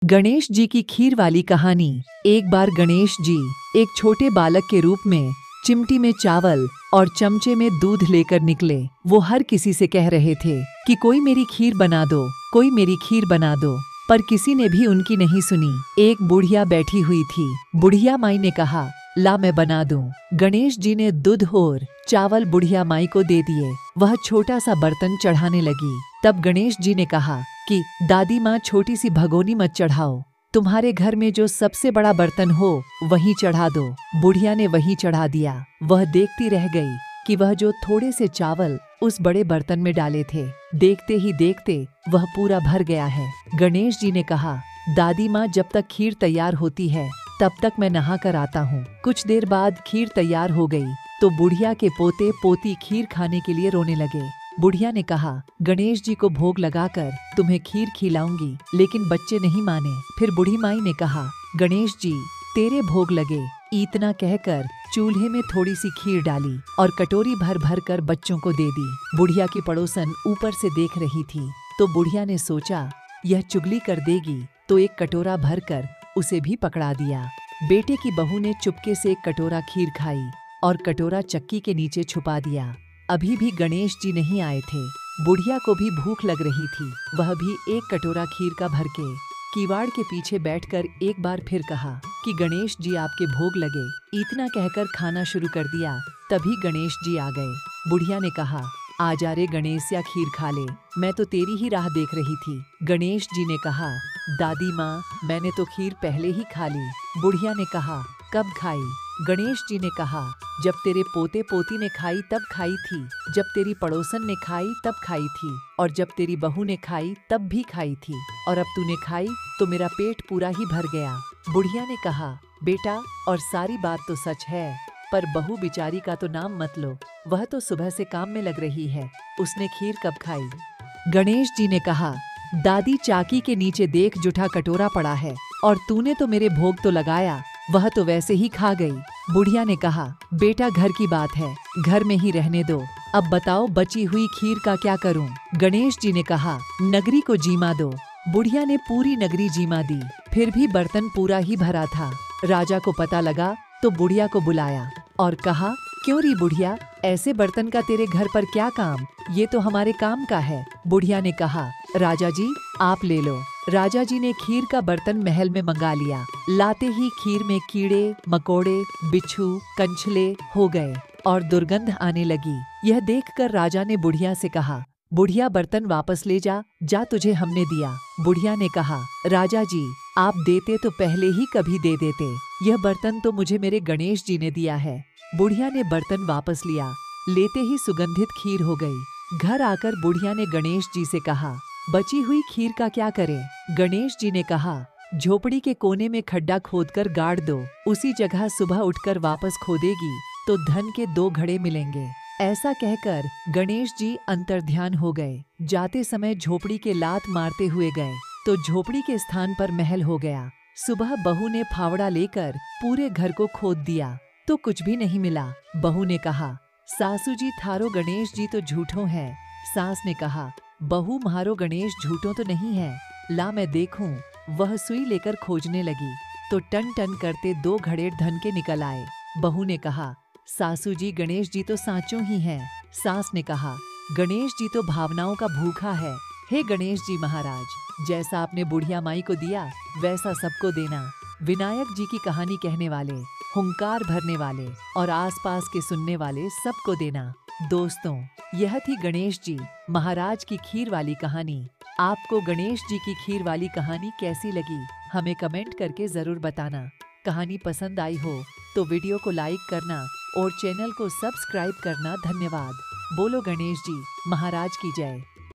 गणेश जी की खीर वाली कहानी। एक बार गणेश जी एक छोटे बालक के रूप में चिमटी में चावल और चमचे में दूध लेकर निकले। वो हर किसी से कह रहे थे कि कोई मेरी खीर बना दो, कोई मेरी खीर बना दो, पर किसी ने भी उनकी नहीं सुनी। एक बुढ़िया बैठी हुई थी। बुढ़िया माई ने कहा, ला मैं बना दूं। गणेश जी ने दूध और चावल बुढ़िया माई को दे दिए। वह छोटा सा बर्तन चढ़ाने लगी। तब गणेश जी ने कहा कि दादी माँ, छोटी सी भगोनी मत चढ़ाओ, तुम्हारे घर में जो सबसे बड़ा बर्तन हो वहीं चढ़ा दो। बुढ़िया ने वहीं चढ़ा दिया। वह देखती रह गई कि वह जो थोड़े से चावल उस बड़े बर्तन में डाले थे, देखते ही देखते वह पूरा भर गया है। गणेश जी ने कहा, दादी माँ, जब तक खीर तैयार होती है तब तक मैं नहा कर आता हूँ। कुछ देर बाद खीर तैयार हो गई तो बुढ़िया के पोते पोती खीर खाने के लिए रोने लगे। बुढ़िया ने कहा, गणेश जी को भोग लगाकर तुम्हें खीर खिलाऊंगी, लेकिन बच्चे नहीं माने। फिर बूढ़ी माई ने कहा, गणेश जी तेरे भोग लगे। इतना कहकर चूल्हे में थोड़ी सी खीर डाली और कटोरी भर भर कर बच्चों को दे दी। बुढ़िया की पड़ोसन ऊपर से देख रही थी तो बुढ़िया ने सोचा, यह चुगली कर देगी, तो एक कटोरा भर कर उसे भी पकड़ा दिया। बेटे की बहू ने चुपके से एक कटोरा खीर खाई और कटोरा चक्की के नीचे छुपा दिया। अभी भी गणेश जी नहीं आए थे। बुढ़िया को भी भूख लग रही थी। वह भी एक कटोरा खीर का भर के किवाड़ के पीछे बैठकर एक बार फिर कहा कि गणेश जी आपके भोग लगे। इतना कहकर खाना शुरू कर दिया। तभी गणेश जी आ गए। बुढ़िया ने कहा, आ जा रे गणेश, या खीर खा ले, मैं तो तेरी ही राह देख रही थी। गणेश जी ने कहा, दादी माँ, मैंने तो खीर पहले ही खा ली। बुढ़िया ने कहा, कब खाई? गणेश जी ने कहा, जब तेरे पोते पोती ने खाई तब खाई थी, जब तेरी पड़ोसन ने खाई तब खाई थी, और जब तेरी बहू ने खाई तब भी खाई थी, और अब तूने खाई तो मेरा पेट पूरा ही भर गया। बुढ़िया ने कहा, बेटा, और सारी बात तो सच है, पर बहू बिचारी का तो नाम मत लो। वह तो सुबह से काम में लग रही है, उसने खीर कब खाई? गणेश जी ने कहा, दादी, चाकी के नीचे देख, जूठा कटोरा पड़ा है, और तूने तो मेरे भोग तो लगाया, वह तो वैसे ही खा गई। बुढ़िया ने कहा, बेटा, घर की बात है, घर में ही रहने दो। अब बताओ, बची हुई खीर का क्या करूं? गणेश जी ने कहा, नगरी को जीमा दो। बुढ़िया ने पूरी नगरी जीमा दी, फिर भी बर्तन पूरा ही भरा था। राजा को पता लगा तो बुढ़िया को बुलाया और कहा, क्यों री बुढ़िया, ऐसे बर्तन का तेरे घर पर क्या काम? ये तो हमारे काम का है। बुढ़िया ने कहा, राजा जी आप ले लो। राजा जी ने खीर का बर्तन महल में मंगा लिया। लाते ही खीर में कीड़े मकोड़े, बिच्छू, कंछले हो गए और दुर्गंध आने लगी। यह देखकर राजा ने बुढ़िया से कहा, बुढ़िया, बर्तन वापस ले जा, जा, तुझे हमने दिया। बुढ़िया ने कहा, राजा जी आप देते तो पहले ही कभी दे देते, यह बर्तन तो मुझे मेरे गणेश जी ने दिया है। बुढ़िया ने बर्तन वापस लिया। लेते ही सुगंधित खीर हो गई। घर आकर बुढ़िया ने गणेश जी से कहा, बची हुई खीर का क्या करें? गणेश जी ने कहा, झोपड़ी के कोने में खड्डा खोदकर गाड़ दो, उसी जगह सुबह उठकर वापस खोदेगी तो धन के 2 घड़े मिलेंगे। ऐसा कहकर गणेश जी अंतर्ध्यान हो गए। जाते समय झोपड़ी के लात मारते हुए गए तो झोपड़ी के स्थान पर महल हो गया। सुबह बहू ने फावड़ा लेकर पूरे घर को खोद दिया तो कुछ भी नहीं मिला। बहू ने कहा, सासू जी, थारो गणेश जी तो झूठों है। सास ने कहा, बहू, म्हारो गणेश झूठों तो नहीं है, ला मैं देखूं। वह सुई लेकर खोजने लगी तो टन टन करते 2 घड़े धन के निकल आए। बहू ने कहा, सासू जी, गणेश जी तो सांचों ही हैं। सास ने कहा, गणेश जी तो भावनाओं का भूखा है। हे गणेश जी महाराज, जैसा आपने बुढ़िया माई को दिया वैसा सबको देना। विनायक जी की कहानी कहने वाले, हुंकार भरने वाले और आसपास के सुनने वाले सबको देना। दोस्तों, यह थी गणेश जी महाराज की खीर वाली कहानी। आपको गणेश जी की खीर वाली कहानी कैसी लगी, हमें कमेंट करके जरूर बताना। कहानी पसंद आई हो तो वीडियो को लाइक करना और चैनल को सब्सक्राइब करना। धन्यवाद। बोलो गणेश जी महाराज की जय।